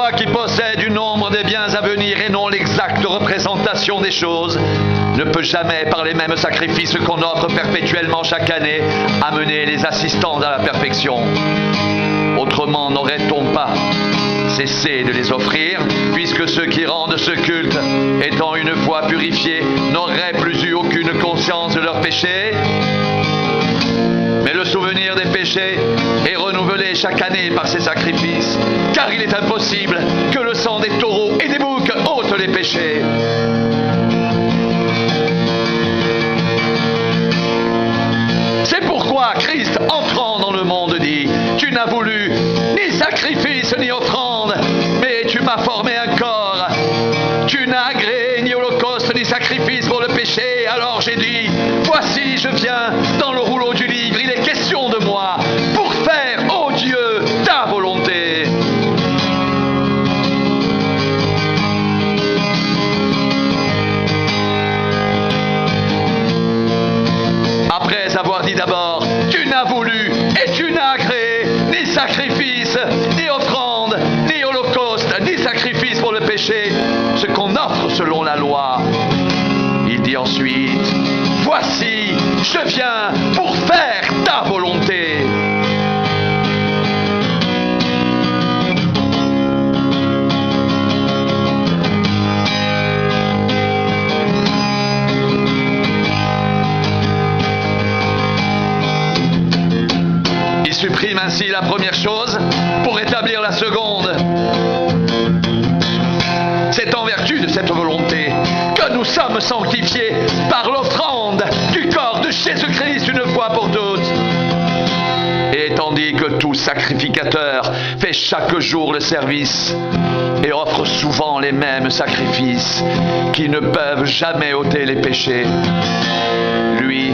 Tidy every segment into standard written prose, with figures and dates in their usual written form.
Toi qui possèdes du nombre des biens à venir et non l'exacte représentation des choses, ne peut jamais, par les mêmes sacrifices qu'on offre perpétuellement chaque année, amener les assistants à la perfection. Autrement n'aurait-on pas cessé de les offrir, puisque ceux qui rendent ce culte, étant une fois purifiés, n'auraient plus eu aucune conscience de leurs péchés? Mais le souvenir des péchés est renouvelé chaque année par ces sacrifices, car il est impossible que le sang des taureaux et des boucs ôte les péchés. C'est pourquoi Christ, entrant dans le monde, dit: tu n'as voulu ni sacrifice ni offrande, mais tu m'as formé un corps. Tu n'as agréé ni holocauste ni sacrifice pour le péché. Alors j'ai dit: voici, je viens. Dans le rouleau du livre, il est question de moi, pour faire, ô Dieu, ta volonté. Après avoir dit d'abord: tu n'as voulu et tu n'as agréé ni sacrifice, ni offrande, ni holocauste, ni sacrifice pour le péché, ce qu'on offre selon la loi. Il dit ensuite: voici, je viens pour faire ta volonté. Il supprime ainsi la première chose pour établir la seconde. C'est en vertu de cette volonté que nous sommes sanctifiés par l'offrande du corps de Jésus-Christ une fois pour toutes. Et tandis que tout sacrificateur fait chaque jour le service et offre souvent les mêmes sacrifices qui ne peuvent jamais ôter les péchés, lui,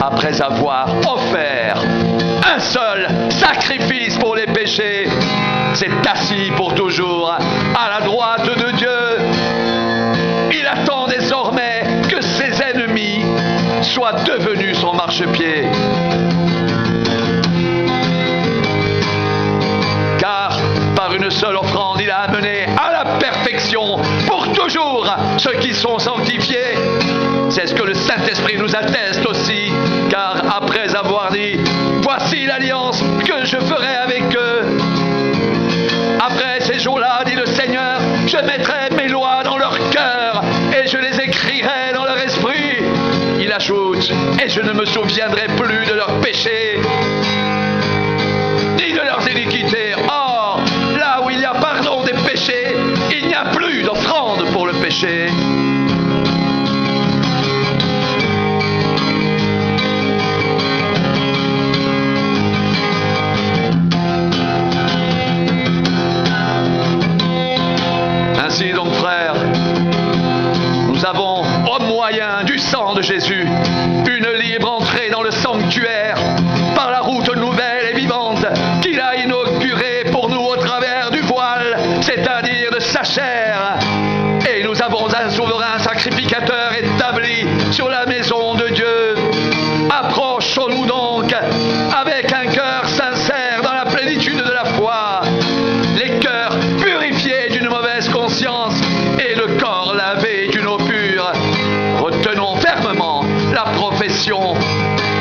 après avoir offert un seul sacrifice pour les péchés, s'est assis pour toujours à la droite de Dieu. Il attend désormais que ses ennemis soient devenus son marchepied. Car par une seule offrande, il a amené à la perfection pour toujours ceux qui sont sanctifiés. C'est ce que le Saint-Esprit nous atteste aussi, car après avoir dit: voici l'alliance que je ferai avec eux. Après ces jours-là, dit le Seigneur, je mettrai mes lois dans leur cœur et je les écrirai dans leur esprit. Il ajoute: et je ne me souviendrai plus de leurs péchés, ni de leurs iniquités. Or, là où il y a pardon des péchés, il n'y a plus d'offrande pour le péché. Ainsi donc, frères, nous avons, au moyen du sang de Jésus, une libre entrée dans le sanctuaire par la route nouvelle et vivante qu'il a inaugurée pour nous au travers du voile, c'est-à-dire de sa chair. Et nous avons un souverain sacrificateur établi sur la maison de Dieu. Approchons-nous donc avec un cœur sincère dans la plénitude de la foi, les cœurs purifiés d'une mauvaise conscience et le corps lavé d'une eau pure. Retenons fermement la profession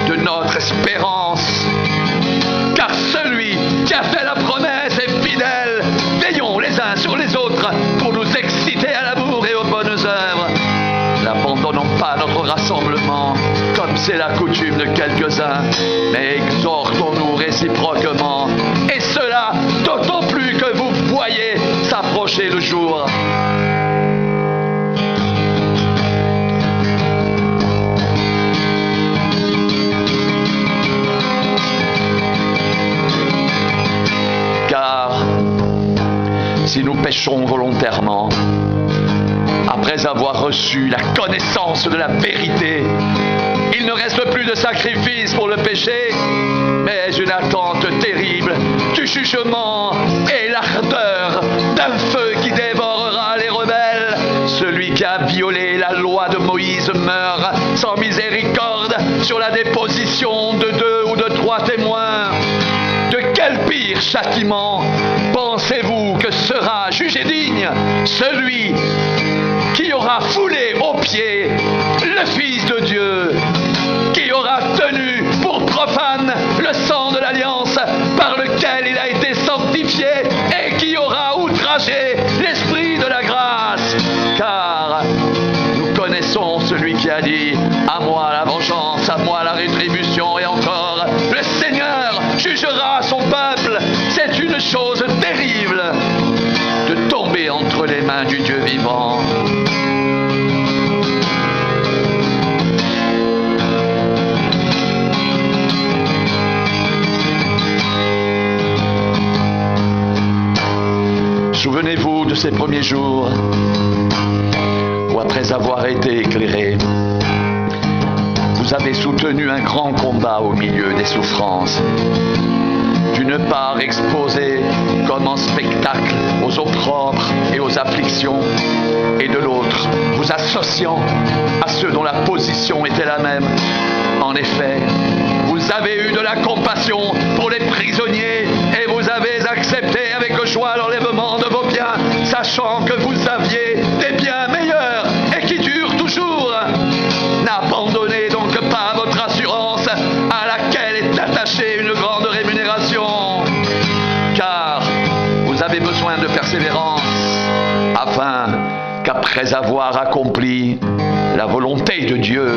de notre espérance, car celui qui a fait la promesse est fidèle. Veillons les uns sur les autres pour nous exciter à l'amour et aux bonnes œuvres. N'abandonnons pas notre rassemblement, comme c'est la coutume de quelques-uns, mais exhortons-nous réciproquement, et cela d'autant plus que vous voyez s'approcher le jour. Car si nous péchons volontairement, après avoir reçu la connaissance de la vérité, il ne reste plus de sacrifice pour le péché, mais une attente terrible du jugement et l'ardeur d'un feu qui dévorera les rebelles. Celui qui a violé la loi de Moïse meurt sans miséricorde sur la déposition de 2 ou de 3 témoins. De quel pire châtiment pensez-vous que sera jugé digne celui qui aura foulé aux pieds le Fils de Dieu, qui aura tenu pour profane le sang de l'alliance par lequel il a été sanctifié et qui aura outragé l'Esprit de la grâce? Car nous connaissons celui qui a dit « À moi la vengeance, à moi la rétribution » et encore « Le Seigneur jugera son peuple ». C'est une chose terrible de tomber entre les mains du Dieu vivant. Souvenez-vous de ces premiers jours où, après avoir été éclairé, vous avez soutenu un grand combat au milieu des souffrances. D'une part exposé comme en spectacle aux opprobres et aux afflictions, et de l'autre vous associant à ceux dont la position était la même. En effet, vous avez eu de la compassion pour les prisonniers et vous avez accepté avec joie l'enlèvement de vos biens, sachant que vous aviez des biens meilleurs et qui durent toujours. N'abandonnez donc pas votre assurance à laquelle est attachée une grande rémunération, car vous avez besoin de persévérance, afin qu'après avoir accompli la volonté de Dieu,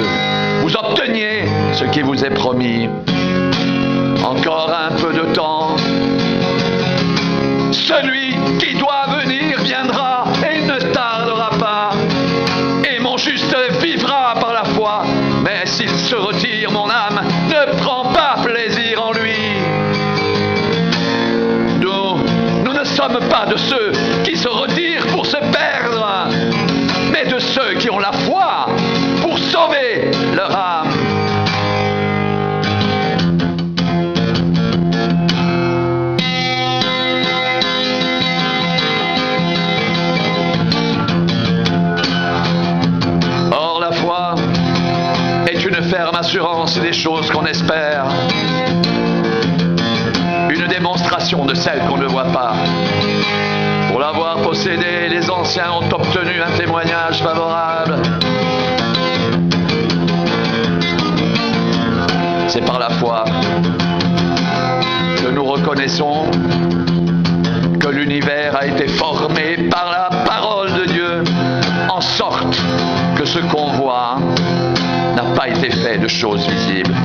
vous obteniez ce qui vous est promis. Encore un peu de temps. Celui qui doit venir viendra et il ne tardera pas. Et mon juste vivra par la foi. Mais s'il se retire, mon âme ne prend pas plaisir en lui. Nous ne sommes pas de ceux qui se retirent pour se perdre, mais de ceux qui ont la foi pour sauver leur âme. Or, la foi est une ferme assurance des choses qu'on espère, une démonstration de celles qu'on ne voit pas. Pour l'avoir possédée, les anciens ont obtenu un témoignage favorable. C'est par la foi que nous reconnaissons que l'univers a été formé par la parole de Dieu, en sorte que ce qu'on voit n'a pas été fait de choses visibles.